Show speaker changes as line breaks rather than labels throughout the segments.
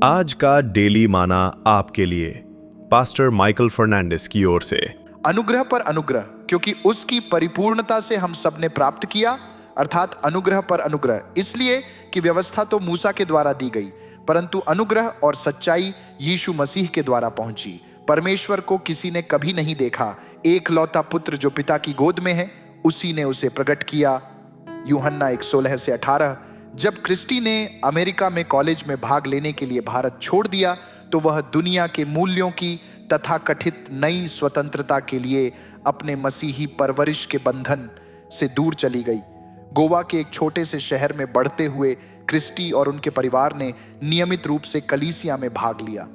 आज का डेली माना आपके लिए पास्टर माइकल फर्नांडिस की ओर से।
अनुग्रह पर अनुग्रह, क्योंकि उसकी परिपूर्णता से हम सब ने प्राप्त किया, अर्थात अनुग्रह पर अनुग्रह। इसलिए कि व्यवस्था तो मूसा के द्वारा दी गई, परंतु अनुग्रह और सच्चाई यीशु मसीह के द्वारा पहुंची। परमेश्वर को किसी ने कभी नहीं देखा, एकलौता पुत्र जो पिता की गोद में है, उसी ने उसे प्रकट किया। यूहन्ना 1:16 से 18। जब क्रिस्टी ने अमेरिका में कॉलेज में भाग लेने के लिए भारत छोड़ दिया, तो वह दुनिया के मूल्यों की तथा कथित नई स्वतंत्रता के लिए अपने मसीही परवरिश के बंधन से दूर चली गई। गोवा के एक छोटे से शहर में बढ़ते हुए क्रिस्टी और उनके परिवार ने नियमित रूप से कलीसिया में भाग लिया।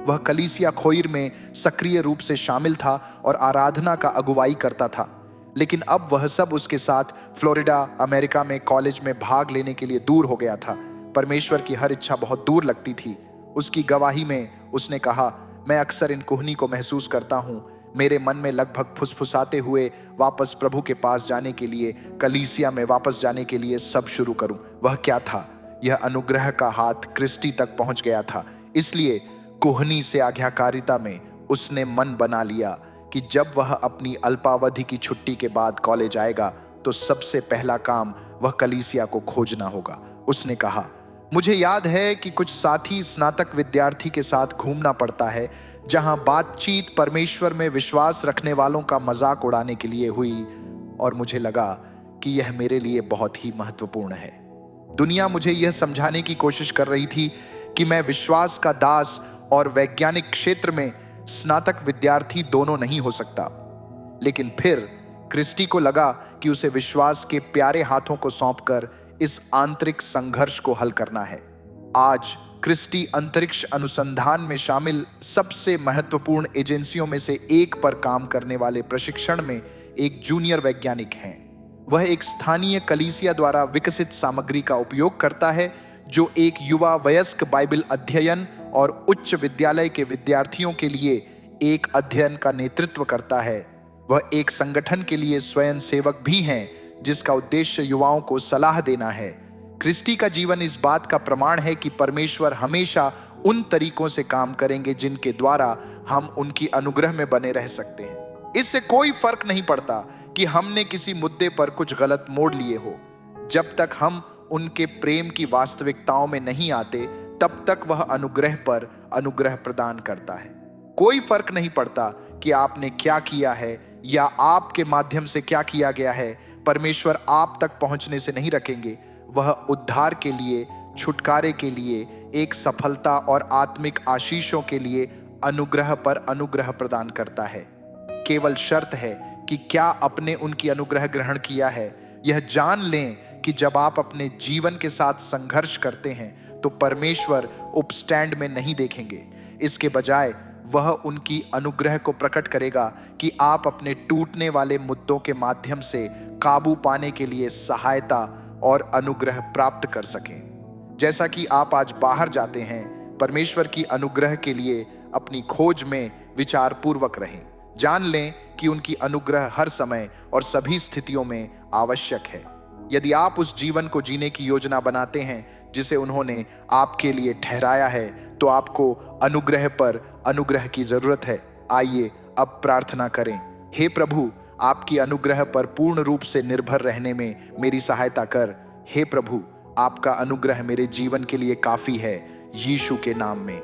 वह कलीसिया खोइर में सक्रिय रूप से शामिल था और आराधना का अगुवाई करता था। लेकिन अब वह सब उसके साथ फ्लोरिडा, अमेरिका में कॉलेज में भाग लेने के लिए दूर हो गया था। परमेश्वर की हर इच्छा बहुत दूर लगती थी। उसकी गवाही में उसने कहा, मैं अक्सर इन कुहनी को महसूस करता हूँ। मेरे मन में लगभग फुसफुसाते हुए वापस प्रभु के पास जाने के लिए, कलीसिया में वापस जाने के लिए सब शुरू करूं। वह क्या था? यह अनुग्रह का हाथ क्रिस्टी तक पहुंच गया था। इसलिए कुहनी से आज्ञाकारिता में उसने मन बना लिया कि जब वह अपनी अल्पावधि की छुट्टी के बाद कॉलेज आएगा, तो सबसे पहला काम वह कलीसिया को खोजना होगा। उसने कहा, मुझे याद है कि कुछ साथी स्नातक विद्यार्थी के साथ घूमना पड़ता है, जहां बातचीत परमेश्वर में विश्वास रखने वालों का मजाक उड़ाने के लिए हुई, और मुझे लगा कि यह मेरे लिए बहुत ही महत्वपूर्ण है। दुनिया मुझे यह समझाने की कोशिश कर रही थी कि मैं विश्वास का दास और वैज्ञानिक क्षेत्र में स्नातक विद्यार्थी दोनों नहीं हो सकता। लेकिन फिर क्रिस्टी को लगा कि उसे विश्वास के प्यारे हाथों को सौंपकर इस आंतरिक संघर्ष को हल करना है। आज क्रिस्टी अंतरिक्ष अनुसंधान में शामिल सबसे महत्वपूर्ण एजेंसियों में से एक पर काम करने वाले प्रशिक्षण में एक जूनियर वैज्ञानिक हैं। वह एक स्थानीय कलीसिया द्वारा विकसित सामग्री का उपयोग करता है, जो एक युवा वयस्क बाइबल अध्ययन और उच्च विद्यालय के विद्यार्थियों के लिए एक अध्ययन का नेतृत्व करता है। वह एक संगठन के लिए स्वयं सेवक भी हैं, जिसका उद्देश्य युवाओं को सलाह देना है। क्रिस्टी का जीवन इस बात का प्रमाण है कि परमेश्वर हमेशा उन तरीकों से काम करेंगे जिनके द्वारा हम उनकी अनुग्रह में बने रह सकते हैं। इससे कोई फर्क नहीं पड़ता कि हमने किसी मुद्दे पर कुछ गलत मोड़ लिए हो। जब तक हम उनके प्रेम की वास्तविकताओं में नहीं आते, तब तक वह अनुग्रह पर अनुग्रह प्रदान करता है। कोई फर्क नहीं पड़ता कि आपने क्या किया है या आपके माध्यम से क्या किया गया है। परमेश्वर आप तक पहुंचने से नहीं रखेंगे। वह उद्धार के लिए, छुटकारे के लिए, एक सफलता और आत्मिक आशीषों के लिए अनुग्रह पर अनुग्रह प्रदान करता है। केवल शर्त है कि क्या आपने उनकी अनुग्रह ग्रहण किया है। यह जान लें कि जब आप अपने जीवन के साथ संघर्ष करते हैं, तो परमेश्वर उपस्टैंड में नहीं देखेंगे। इसके बजाय वह उनकी अनुग्रह को प्रकट करेगा कि आप अपने टूटने वाले मुद्दों के माध्यम से काबू पाने के लिए सहायता और अनुग्रह प्राप्त कर सकें। जैसा कि आप आज बाहर जाते हैं, परमेश्वर की अनुग्रह के लिए अपनी खोज में विचार पूर्वक रहें। जान लें कि उनकी अनुग्रह हर समय और सभी स्थितियों में आवश्यक है। यदि आप उस जीवन को जीने की योजना बनाते हैं जिसे उन्होंने आपके लिए ठहराया है, तो आपको अनुग्रह पर अनुग्रह की जरूरत है। आइए अब प्रार्थना करें। हे प्रभु, आपकी अनुग्रह पर पूर्ण रूप से निर्भर रहने में मेरी सहायता कर। हे प्रभु, आपका अनुग्रह मेरे जीवन के लिए काफी है। यीशु के नाम में